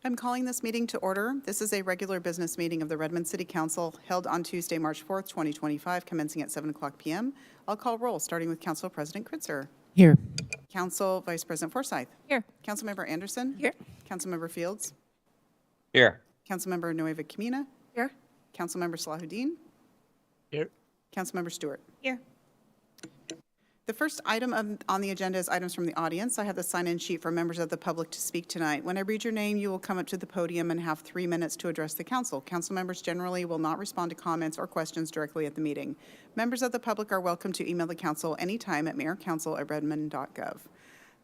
I'm calling this meeting to order. This is a regular business meeting of the Redmond City Council held on Tuesday, March 4th, 2025, commencing at 7 o'clock p.m. I'll call roll, starting with Council President Kritzer. Here. Council Vice President Forsyth. Here. Councilmember Anderson. Here. Councilmember Fields. Here. Councilmember Nueva Camina. Here. Councilmember Salahuddin. Here. Councilmember Stewart. Here. The first item on the agenda is items from the audience. I have the sign-in sheet for members of the public to speak tonight. When I read your name, you will come up to the podium and have 3 minutes to address the council. Council members generally will not respond to comments or questions directly at the meeting. Members of the public are welcome to email the council anytime at mayorcouncil@redmond.gov.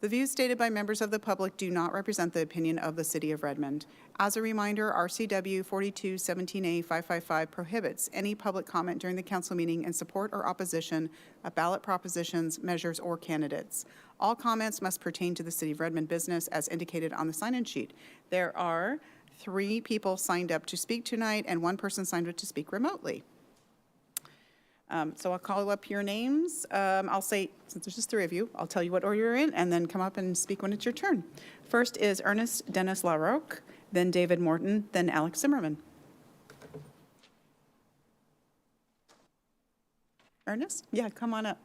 The views stated by members of the public do not represent the opinion of the City of Redmond. As a reminder, RCW 4217A555 prohibits any public comment during the council meeting in support or opposition of ballot propositions, measures, or candidates. All comments must pertain to the City of Redmond business as indicated on the sign-in sheet. There are 3 people signed up to speak tonight and 1 person signed up to speak remotely. So I'll call up your names. I'll say, since there's just 3 of you, I'll tell you what order you're in, and then come up and speak when it's your turn. First is Ernest Dennis LaRocque, then David Morton, then Alex Zimmerman. Ernest? Yeah, come on up.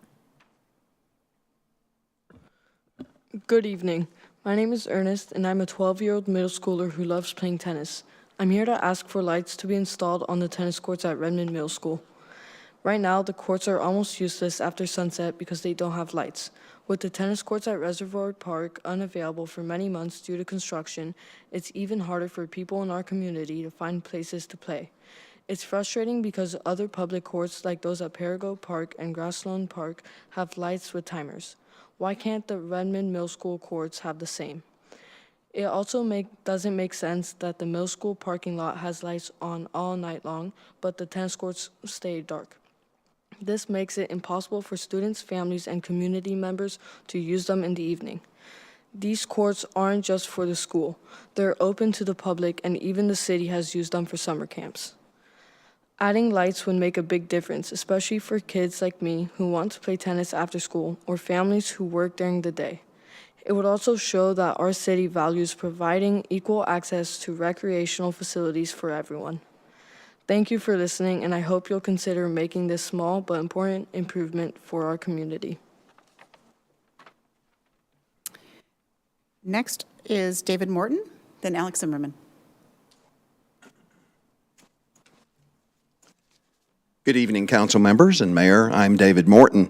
Good evening. My name is Ernest, and I'm a 12-year-old middle schooler who loves playing tennis. I'm here to ask for lights to be installed on the tennis courts at Redmond Middle School. Right now, the courts are almost useless after sunset because they don't have lights. With the tennis courts at Reservoir Park unavailable for many months due to construction, it's even harder for people in our community to find places to play. It's frustrating because other public courts like those at Perigo Park and Grasslawn Park have lights with timers. Why can't the Redmond Middle School courts have the same? It also doesn't make sense that the middle school parking lot has lights on all night long, but the tennis courts stay dark. This makes it impossible for students, families, and community members to use them in the evening. These courts aren't just for the school. They're open to the public, and even the city has used them for summer camps. Adding lights would make a big difference, especially for kids like me who want to play tennis after school or families who work during the day. It would also show that our city values providing equal access to recreational facilities for everyone. Thank you for listening, and I hope you'll consider making this small but important improvement for our community. Next is David Morton, then Alex Zimmerman. Good evening, council members and mayor. I'm David Morton.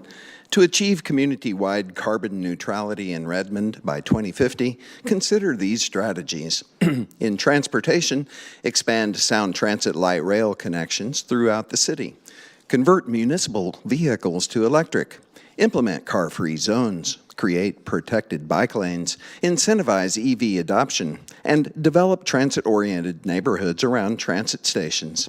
To achieve community-wide carbon neutrality in Redmond by 2050, consider these strategies. In transportation, expand sound transit light rail connections throughout the city. Convert municipal vehicles to electric. Implement car-free zones. Create protected bike lanes. Incentivize EV adoption. And develop transit-oriented neighborhoods around transit stations.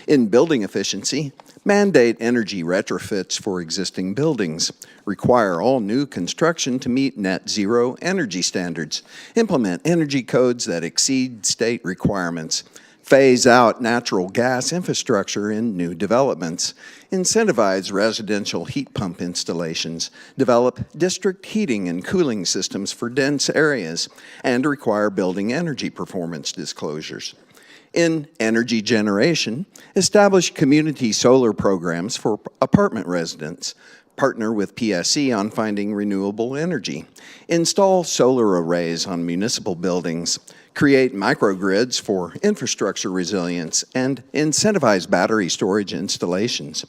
In building efficiency, mandate energy retrofits for existing buildings. Require all new construction to meet net zero energy standards. Implement energy codes that exceed state requirements. Phase out natural gas infrastructure in new developments. Incentivize residential heat pump installations. Develop district heating and cooling systems for dense areas. And require building energy performance disclosures. In energy generation, establish community solar programs for apartment residents. Partner with PSC on finding renewable energy. Install solar arrays on municipal buildings. Create microgrids for infrastructure resilience and incentivize battery storage installations.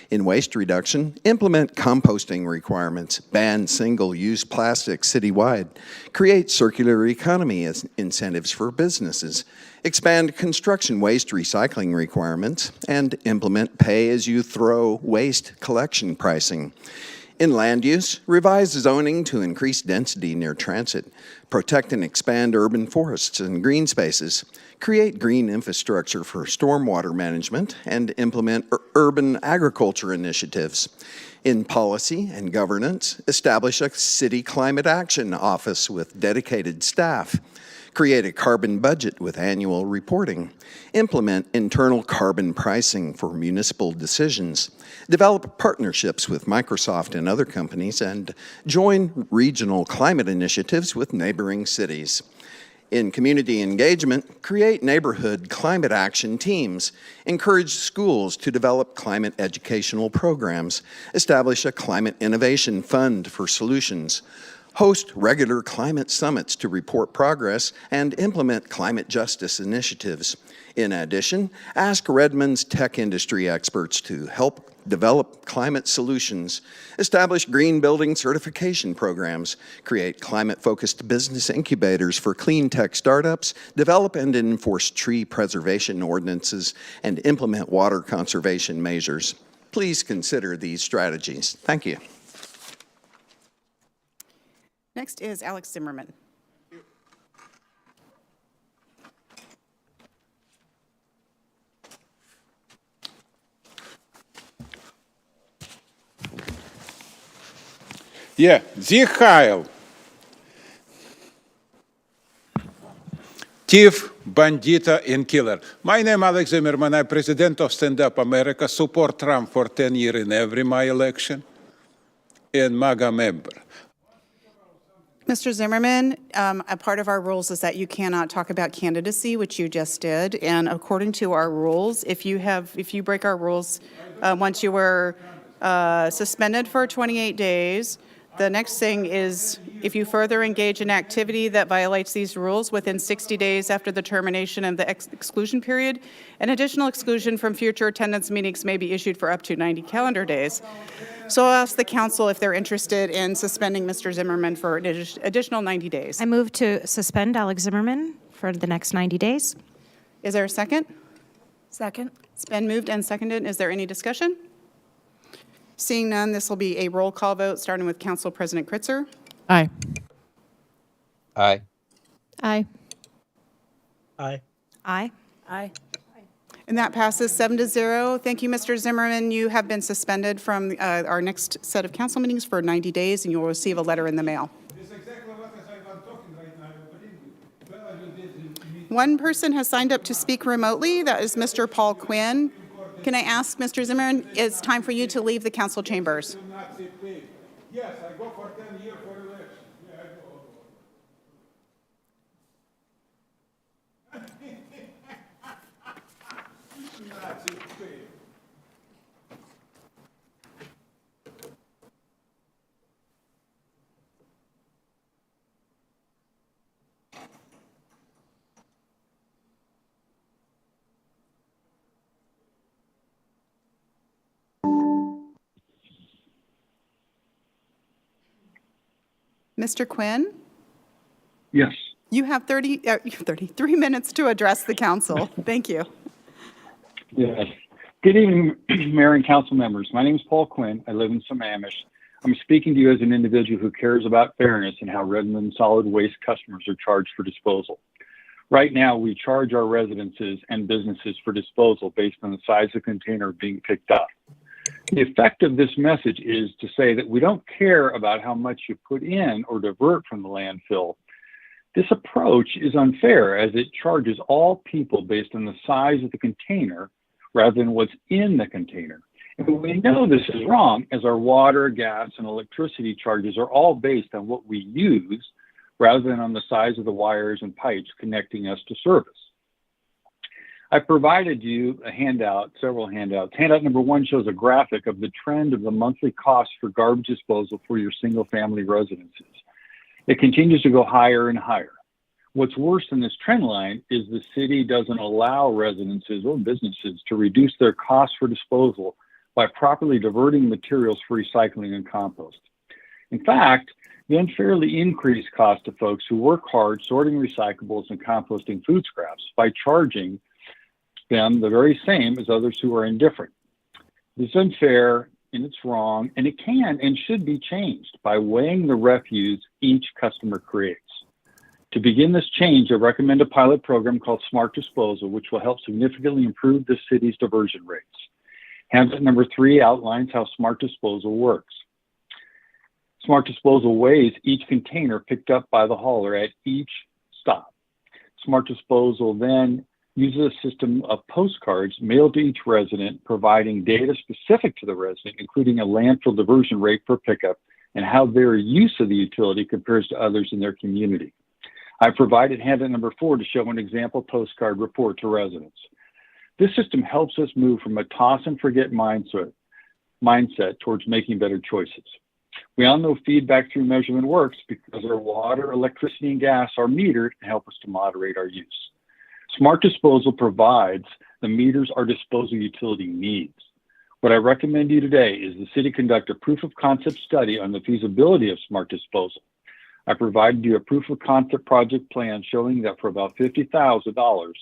In waste reduction, implement composting requirements, ban single-use plastics citywide, create circular economy incentives for businesses, expand construction waste recycling requirements, and implement pay-as-you-throw waste collection pricing. In land use, revise zoning to increase density near transit, protect and expand urban forests and green spaces, create green infrastructure for stormwater management, and implement urban agriculture initiatives. In policy and governance, establish a city climate action office with dedicated staff. Create a carbon budget with annual reporting. Implement internal carbon pricing for municipal decisions. Develop partnerships with Microsoft and other companies, and join regional climate initiatives with neighboring cities. In community engagement, create neighborhood climate action teams, encourage schools to develop climate educational programs, establish a climate innovation fund for solutions, host regular climate summits to report progress, and implement climate justice initiatives. In addition, ask Redmond's tech industry experts to help develop climate solutions, establish green building certification programs, create climate-focused business incubators for clean tech startups, develop and enforce tree preservation ordinances, and implement water conservation measures. Please consider these strategies. Thank you. Next is Alex Zimmerman. Yeah, Sie Heil. Thief, bandita, and killer. My name is Alex Zimmerman. I'm president of Stand Up America, support Trump for 10 years in every my election, and MAGA member. Mr. Zimmerman, a part of our rules is that you cannot talk about candidacy, which you just did. And according to our rules, if you break our rules, once you were suspended for 28 days, the next thing is if you further engage in activity that violates these rules within 60 days after the termination of the exclusion period, an additional exclusion from future attendance meetings may be issued for up to 90 calendar days. So I'll ask the council if they're interested in suspending Mr. Zimmerman for an additional 90 days. I move to suspend Alex Zimmerman for the next 90 days. Is there a second? Second. It's been moved and seconded. Is there any discussion? Seeing none, this will be a roll call vote, starting with Council President Kritzer. Aye. Aye. Aye. Aye. Aye. Aye. And that passes 7-0. Thank you, Mr. Zimmerman. You have been suspended from our next set of council meetings for 90 days, and you will receive a letter in the mail. This is exactly what I'm talking right now. One person has signed up to speak remotely. That is Mr. Paul Quinn. Can I ask, Mr. Zimmerman, it's time for you to leave the council chambers. Yes, I go for 10 years for election. Yeah, I go. Nazi pig. Mr. Quinn, Yes. you have 33 minutes to address the council. Thank you. Yes. Good evening, Mayor and council members. My name is Paul Quinn. I live in Sammamish. I'm speaking to you as an individual who cares about fairness and how Redmond solid waste customers are charged for disposal. Right now, we charge our residences and businesses for disposal based on the size of the container being picked up. The effect of this message is to say that we don't care about how much you put in or divert from the landfill. This approach is unfair as it charges all people based on the size of the container rather than what's in the container. And we know this is wrong as our water, gas, and electricity charges are all based on what we use rather than on the size of the wires and pipes connecting us to service. I provided you a handout, several handouts. Handout number 1 shows a graphic of the trend of the monthly cost for garbage disposal for your single-family residences. It continues to go higher and higher. What's worse than this trend line is the city doesn't allow residences or businesses to reduce their costs for disposal by properly diverting materials for recycling and compost. In fact, the unfairly increased cost to folks who work hard sorting recyclables and composting food scraps by charging them the very same as others who are indifferent. It's unfair and it's wrong, and it can and should be changed by weighing the refuse each customer creates. To begin this change, I recommend a pilot program called Smart Disposal, which will help significantly improve the city's diversion rates. Handout number 3 outlines how Smart Disposal works. Smart Disposal weighs each container picked up by the hauler at each stop. Smart Disposal then uses a system of postcards mailed to each resident, providing data specific to the resident, including a landfill diversion rate per pickup and how their use of the utility compares to others in their community. I provided handout number 4 to show an example postcard report to residents. This system helps us move from a toss and forget mindset towards making better choices. We all know feedback through measurement works because our water, electricity, and gas are metered and help us to moderate our use. Smart disposal provides the meters our disposal utility needs. What I recommend to you today is the city conduct a proof of concept study on the feasibility of smart disposal. I provided you a proof of concept project plan showing that for about $50,000,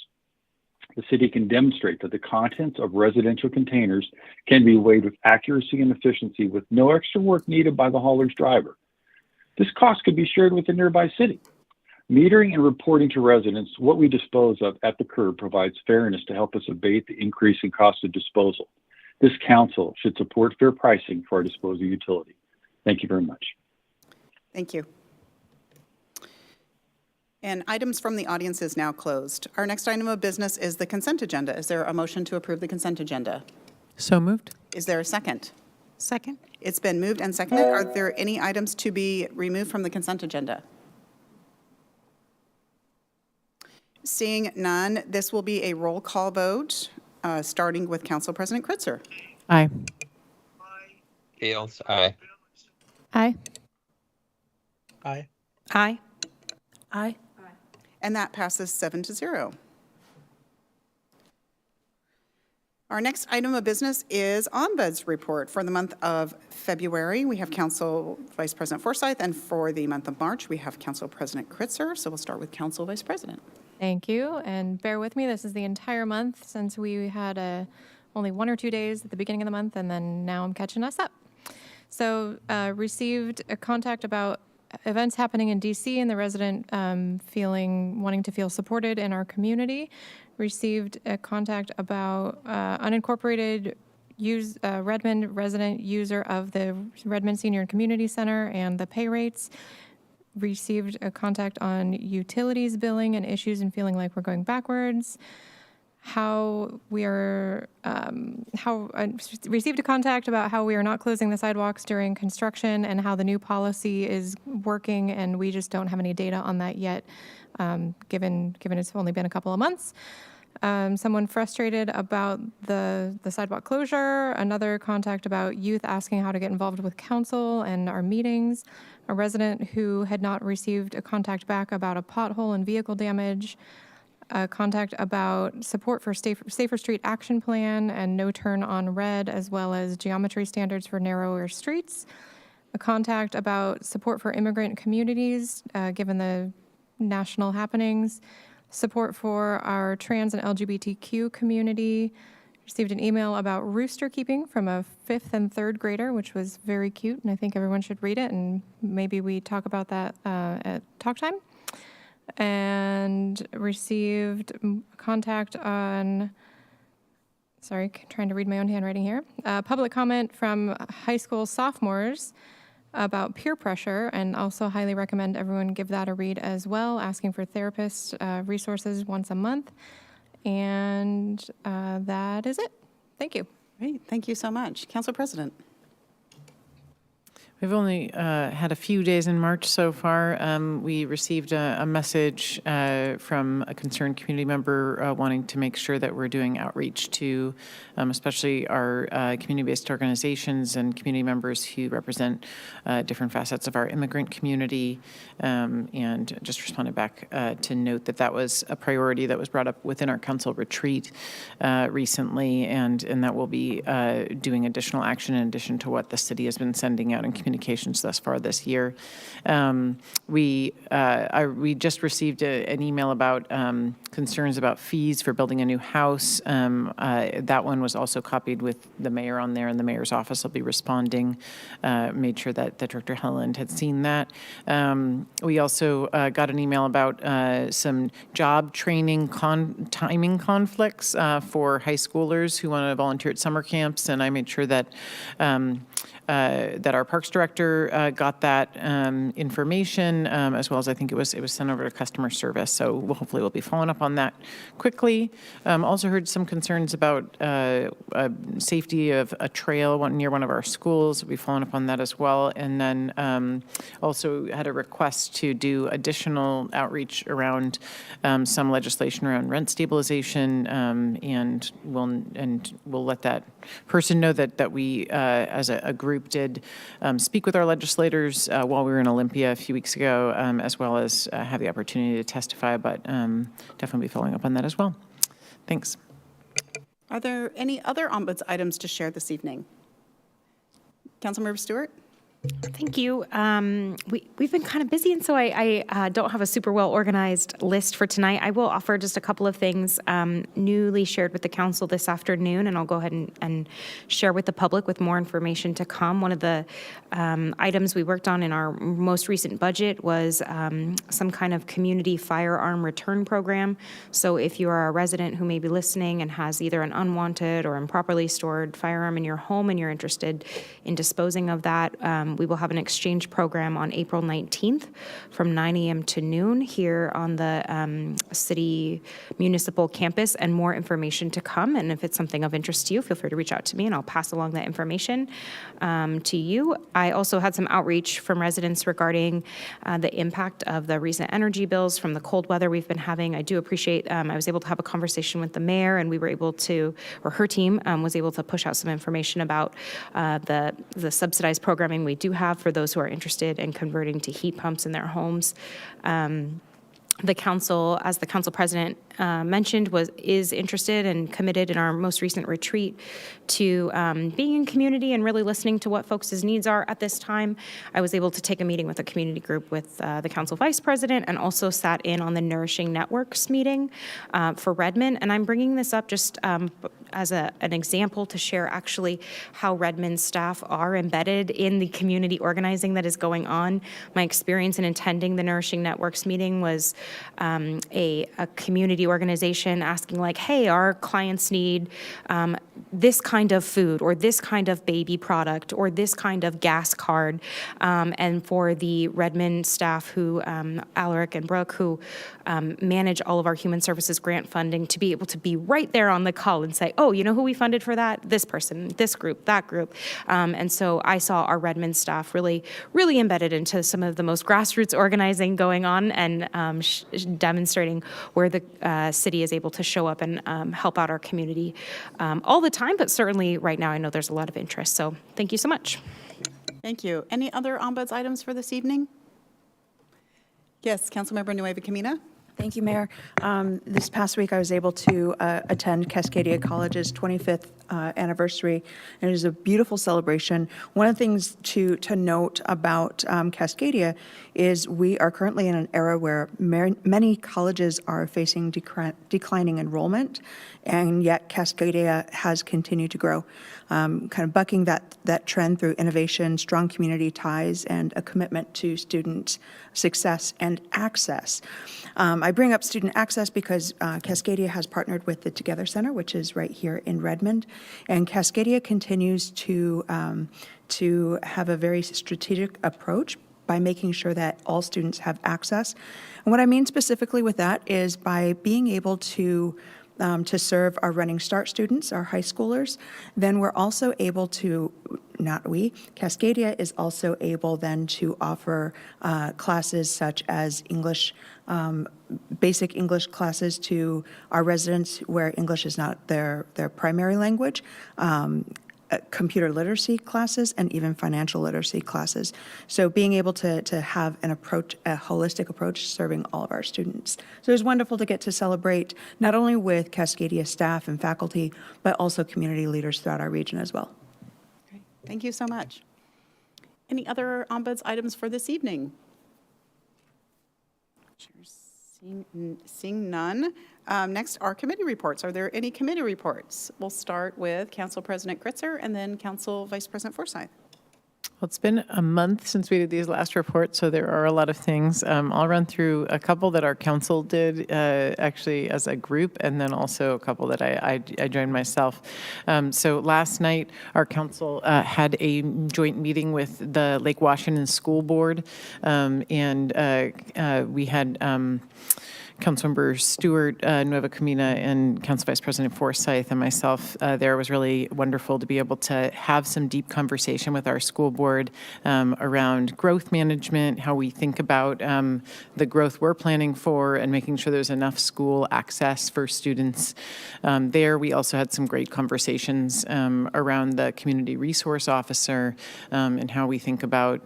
the city can demonstrate that the contents of residential containers can be weighed with accuracy and efficiency with no extra work needed by the hauler's driver. This cost could be shared with the nearby city. Metering and reporting to residents what we dispose of at the curb provides fairness to help us abate the increase in cost of disposal. This council should support fair pricing for our disposal utility. Thank you very much. Thank you. And items from the audience is now closed. Our next item of business is the consent agenda. Is there a motion to approve the consent agenda? So moved. Is there a second? Second. It's been moved and seconded. Are there any items to be removed from the consent agenda? Seeing none, this will be a roll call vote, starting with Council President Kritzer. Aye. Fields, aye. Aye. Aye. Aye. Aye. And that passes 7-0. Our next item of business is Ombuds report for the month of February. We have Council Vice President Forsyth, and for the month of March, we have Council President Kritzer. So we'll start with Council Vice President. Thank you, and bear with me. This is the entire month since we had only 1 or 2 days at the beginning of the month, and then now I'm catching us up. So received a contact about events happening in DC and the resident wanting to feel supported in our community. Received a contact about unincorporated Redmond resident user of the Redmond Senior and Community Center and the pay rates. Received a contact on utilities billing and issues and feeling like we're going backwards. Received a contact about how we are not closing the sidewalks during construction and how the new policy is working, and we just don't have any data on that yet, given it's only been a couple of months. Someone frustrated about the sidewalk closure. Another contact about youth asking how to get involved with council and our meetings. A resident who had not received a contact back about a pothole and vehicle damage. A contact about support for Safer Street Action Plan and no turn on red, as well as geometry standards for narrower streets. A contact about support for immigrant communities, given the national happenings. Support for our trans and LGBTQ community. Received an email about rooster keeping from a 5th and 3rd grader, which was very cute, and I think everyone should read it, and maybe we talk about that at talk time. And received contact on, sorry, trying to read my own handwriting here, public comment from high school sophomores about peer pressure, and also highly recommend everyone give that a read as well, asking for therapist resources once a month. And that is it. Thank you. Great, thank you so much. Council President. We've only had a few days in March so far. We received a message from a concerned community member wanting to make sure that we're doing outreach to especially our community-based organizations and community members who represent different facets of our immigrant community, and just responded back to note that that was a priority that was brought up within our council retreat recently, and that we'll be doing additional action in addition to what the city has been sending out in communications thus far this year. We just received an email about concerns about fees for building a new house. That one was also copied with the mayor on there, and the mayor's office will be responding. Made sure that Director Helland had seen that. We also got an email about some job training timing conflicts for high schoolers who want to volunteer at summer camps, and I made sure that that our Parks Director got that information, as well as I think it was sent over to customer service. So hopefully we'll be following up on that quickly. Also heard some concerns about safety of a trail near one of our schools. We'll be following up on that as well. And then also had a request to do additional outreach around some legislation around rent stabilization, and we'll let that person know that we, as a group, did speak with our legislators while we were in Olympia a few weeks ago, as well as have the opportunity to testify, but definitely be following up on that as well. Thanks. Are there any other ombuds items to share this evening? Councilmember Stewart? Thank you. We've been kind of busy, and so I don't have a super well organized list for tonight. I will offer just a couple of things newly shared with the council this afternoon, and I'll go ahead and share with the public with more information to come. One of the items we worked on in our most recent budget was some kind of community firearm return program. So if you are a resident who may be listening and has either an unwanted or improperly stored firearm in your home and you're interested in disposing of that, we will have an exchange program on April 19th from 9 a.m. to noon here on the city municipal campus, and more information to come. And if it's something of interest to you, feel free to reach out to me and I'll pass along that information to you. I also had some outreach from residents regarding the impact of the recent energy bills from the cold weather we've been having. I do appreciate I was able to have a conversation with the mayor, and we were able to, or her team was able to push out some information about the subsidized programming we do have for those who are interested in converting to heat pumps in their homes. The council, as the council president mentioned, is interested and committed in our most recent retreat to being in community and really listening to what folks' needs are at this time. I was able to take a meeting with a community group with the council vice president, and also sat in on the Nourishing Networks meeting for Redmond. And I'm bringing this up just as an example to share actually how Redmond staff are embedded in the community organizing that is going on. My experience in attending the Nourishing Networks meeting was a community organization asking like, hey, our clients need this kind of food or this kind of baby product or this kind of gas card. And for the Redmond staff who, Alaric and Brooke, who manage all of our human services grant funding, to be able to be right there on the call and say, oh, you know who we funded for that? This person, this group, that group. And so I saw our Redmond staff really, really embedded into some of the most grassroots organizing going on, and demonstrating where the city is able to show up and help out our community all the time, but certainly right now I know there's a lot of interest. So thank you so much. Thank you. Any other ombuds items for this evening? Yes, Councilmember Nueva Camina. Thank you, Mayor. This past week, I was able to attend Cascadia College's 25th anniversary, and it is a beautiful celebration. One of the things to note about Cascadia is we are currently in an era where many colleges are facing declining enrollment, and yet Cascadia has continued to grow, kind of bucking that trend through innovation, strong community ties, and a commitment to student success and access. I bring up student access because Cascadia has partnered with the Together Center, which is right here in Redmond, and Cascadia continues to have a very strategic approach by making sure that all students have access. And what I mean specifically with that is by being able to serve our Running Start students, our high schoolers, then we're also able to, Cascadia is also able then to offer classes such as English, basic English classes to our residents where English is not their primary language, computer literacy classes, and even financial literacy classes. So being able to have a holistic approach serving all of our students. So it was wonderful to get to celebrate not only with Cascadia staff and faculty, but also community leaders throughout our region as well. Okay. Thank you so much. Any other ombuds items for this evening? Seeing none. Next are committee reports. Are there any committee reports? We'll start with Council President Kritzer and then Council Vice President Forsyth. Well, it's been a month since we did these last reports, so there are a lot of things. I'll run through a couple that our council did actually as a group, and then also a couple that I joined myself. So last night, our council had a joint meeting with the Lake Washington School Board, and we had Councilmember Stewart, Nueva Camina, and Council Vice President Forsyth and myself there. It was really wonderful to be able to have some deep conversation with our school board around growth management, how we think about the growth we're planning for, and making sure there's enough school access for students there. We also had some great conversations around the community resource officer and how we think about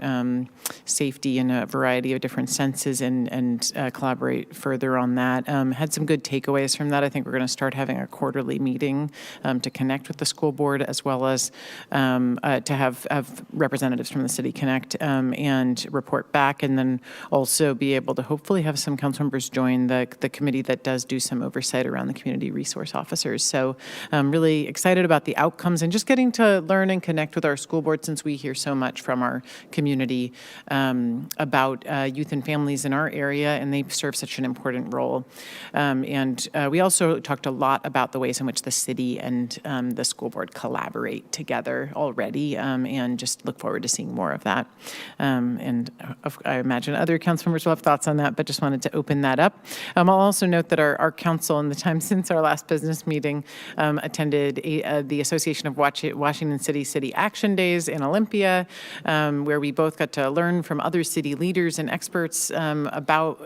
safety in a variety of different senses and collaborate further on that. Had some good takeaways from that. I think we're going to start having a quarterly meeting to connect with the school board, as well as to have representatives from the city connect and report back, and then also be able to hopefully have some council members join the committee that does do some oversight around the community resource officers. So I'm really excited about the outcomes and just getting to learn and connect with our school board, since we hear so much from our community about youth and families in our area, and they serve such an important role. And we also talked a lot about the ways in which the city and the school board collaborate together already, and just look forward to seeing more of that. And I imagine other council members will have thoughts on that, but just wanted to open that up. I'll also note that our council, in the time since our last business meeting, attended the Association of Washington City Action Days in Olympia, where we both got to learn from other city leaders and experts about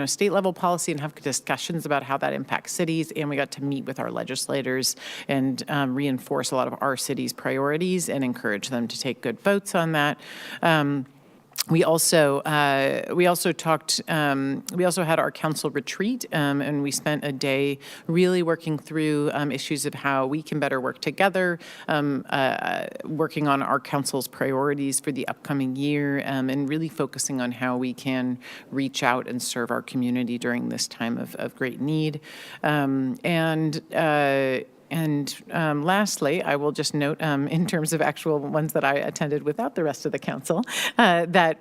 state level policy and have discussions about how that impacts cities. And we got to meet with our legislators and reinforce a lot of our city's priorities and encourage them to take good votes on that. We also talked. We also had our council retreat, and we spent a day really working through issues of how we can better work together, working on our council's priorities for the upcoming year, and really focusing on how we can reach out and serve our community during this time of great need. And lastly, I will just note, in terms of actual ones that I attended without the rest of the council, that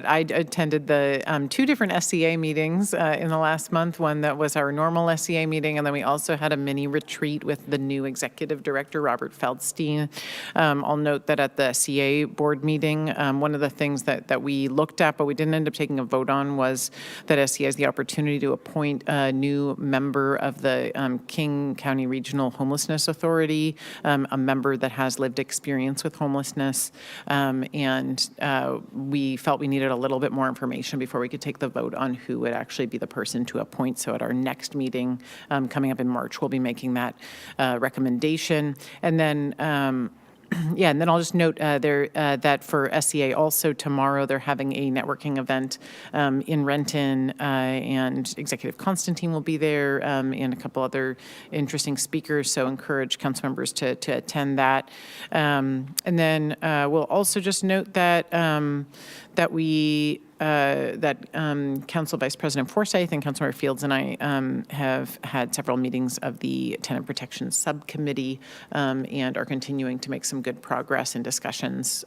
I attended the 2 different SCA meetings in the last month. One that was our normal SCA meeting, and then we also had a mini retreat with the new executive director, Robert Feldstein. I'll note that at the SCA board meeting, one of the things that we looked at, but we didn't end up taking a vote on, was that SCA has the opportunity to appoint a new member of the King County Regional Homelessness Authority, a member that has lived experience with homelessness, and we felt we needed a little bit more information before we could take the vote on who would actually be the person to appoint. So at our next meeting coming up in March, we'll be making that recommendation. And then and then I'll just note that for SCA also tomorrow they're having a networking event in Renton, and Executive Constantine will be there, and a couple other interesting speakers. So encourage council members to attend that. And then we'll also just note that Council Vice President Forsyth and Councilmember Fields and I have had several meetings of the Tenant Protection Subcommittee, and are continuing to make some good progress in discussions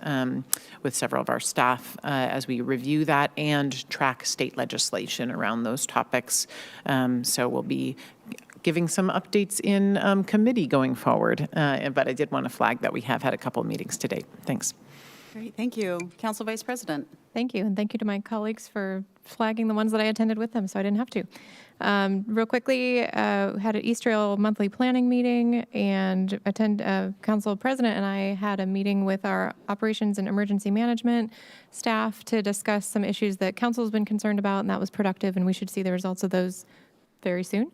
with several of our staff as we review that and track state legislation around those topics. So we'll be giving some updates in committee going forward, but I did want to flag that we have had a couple of meetings to date. Thanks. Great, thank you. Council Vice President. Thank you, and thank you to my colleagues for flagging the ones that I attended with them, so I didn't have to. Real quickly, had an East Trail monthly planning meeting, and Council President and I had a meeting with our operations and emergency management staff to discuss some issues that Council's been concerned about, and that was productive, and we should see the results of those very soon.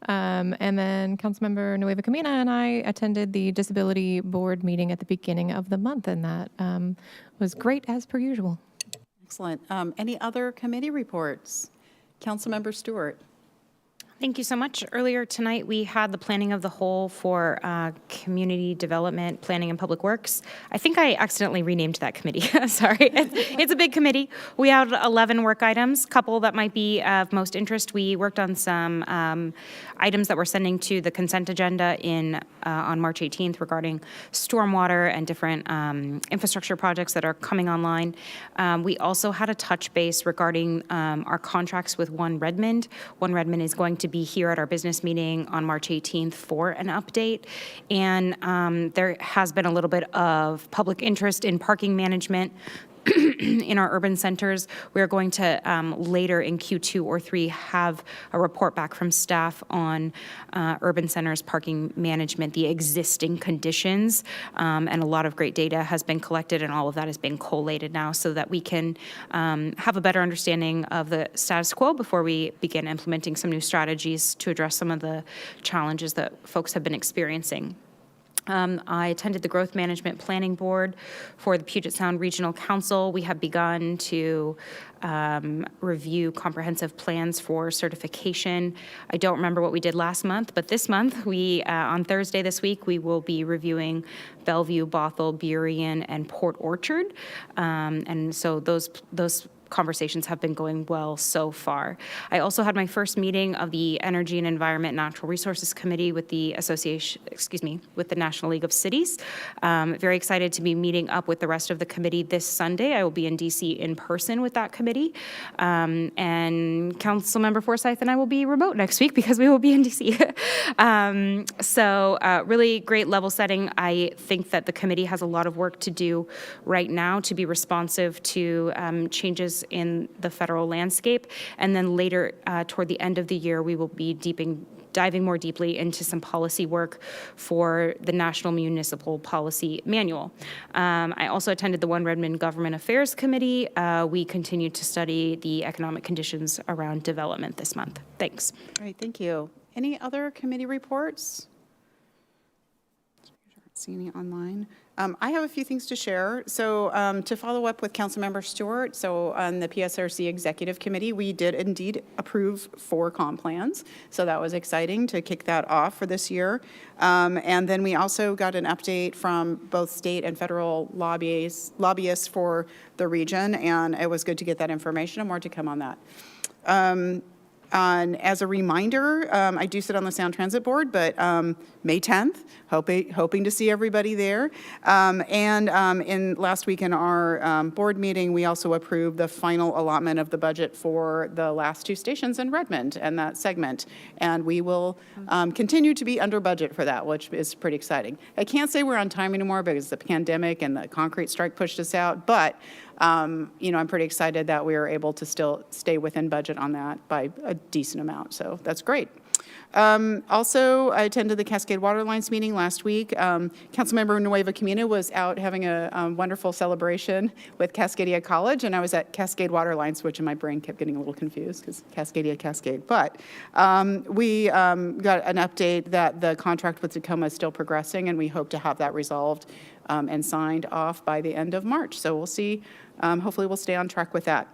And then Councilmember Nueva Camina and I attended the Disability Board meeting at the beginning of the month, and that was great as per usual. Excellent. Any other committee reports? Councilmember Stewart. Thank you so much. Earlier tonight, we had the planning of the whole for community development, planning and public works. I think I accidentally renamed that committee. Sorry. It's a big committee. We had 11 work items, couple that might be of most interest. We worked on some items that we're sending to the consent agenda on March 18th regarding stormwater and different infrastructure projects that are coming online. We also had a touch base regarding our contracts with One Redmond. One Redmond is going to be here at our business meeting on March 18th for an update. And there has been a little bit of public interest in parking management in our urban centers. We're going to later in Q2 or 3 have a report back from staff on urban centers parking management, the existing conditions, and a lot of great data has been collected, and all of that is being collated now so that we can have a better understanding of the status quo before we begin implementing some new strategies to address some of the challenges that folks have been experiencing. I attended the Growth Management Planning Board for the Puget Sound Regional Council. We have begun to review comprehensive plans for certification. I don't remember what we did last month, but this month, on Thursday this week, we will be reviewing Bellevue, Bothell, Burien, and Port Orchard. And so those conversations have been going well so far. I also had my first meeting of the Energy and Environment Natural Resources Committee with the with the National League of Cities. Very excited to be meeting up with the rest of the committee this Sunday. I will be in DC in person with that committee. And Councilmember Forsyth and I will be remote next week because we will be in DC. So really great level setting. I think that the committee has a lot of work to do right now to be responsive to changes in the federal landscape. And then later, toward the end of the year, we will be diving more deeply into some policy work for the National Municipal Policy Manual. I also attended the One Redmond Government Affairs Committee. We continue to study the economic conditions around development this month. Thanks. Great, thank you. Any other committee reports? See any online? I have a few things to share. So to follow up with Councilmember Stewart, so on the PSRC Executive Committee, we did indeed approve 4 comp plans. So that was exciting to kick that off for this year. And then we also got an update from both state and federal lobbyists for the region, and it was good to get that information, and more to come on that. As a reminder, I do sit on the Sound Transit Board, but May 10th, hoping to see everybody there. In last week in our board meeting, we also approved the final allotment of the budget for the last 2 stations in Redmond and that segment. And we will continue to be under budget for that, which is pretty exciting. I can't say we're on time anymore because the pandemic and the concrete strike pushed us out, but I'm pretty excited that we were able to still stay within budget on that by a decent amount, so that's great. Also, I attended the Cascade Water Lines meeting last week. Councilmember Nueva Camino was out having a wonderful celebration with Cascadia College, and I was at Cascade Water Lines, which in my brain kept getting a little confused because Cascade. But we got an update that the contract with Tacoma is still progressing, and we hope to have that resolved and signed off by the end of March. So we'll see. Hopefully we'll stay on track with that.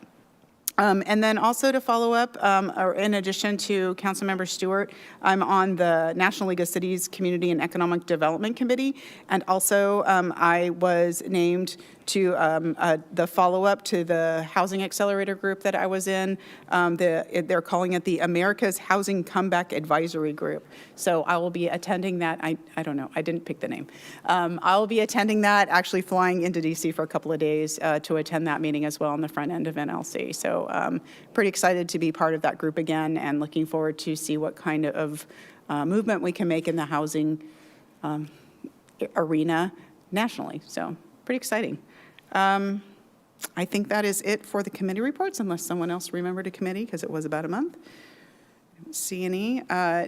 And then also to follow up, or in addition to Councilmember Stewart, I'm on the National League of Cities Community and Economic Development Committee, and also I was named to the follow-up to the Housing Accelerator group that I was in. They're calling it the America's Housing Comeback Advisory Group. So I will be attending that. I don't know. I didn't pick the name. I will be attending that, actually flying into DC for a couple of days to attend that meeting as well on the front end of NLC. So pretty excited to be part of that group again and looking forward to see what kind of movement we can make in the housing arena nationally. So pretty exciting. I think that is it for the committee reports, unless someone else remembered a committee, because it was about a month. I don't see any.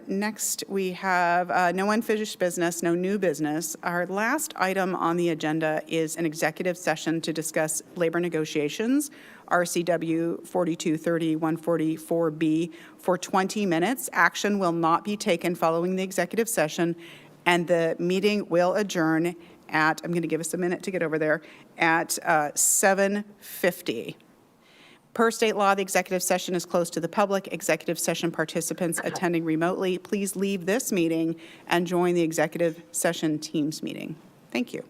Next, we have no unfinished business, no new business. Our last item on the agenda is an executive session to discuss labor negotiations, RCW 4230-144B, for 20 minutes. Action will not be taken following the executive session, and the meeting will adjourn at, I'm going to give us a minute to get over there, at 7:50. Per state law, the executive session is closed to the public. Executive session participants attending remotely, please leave this meeting and join the executive session Teams meeting. Thank you.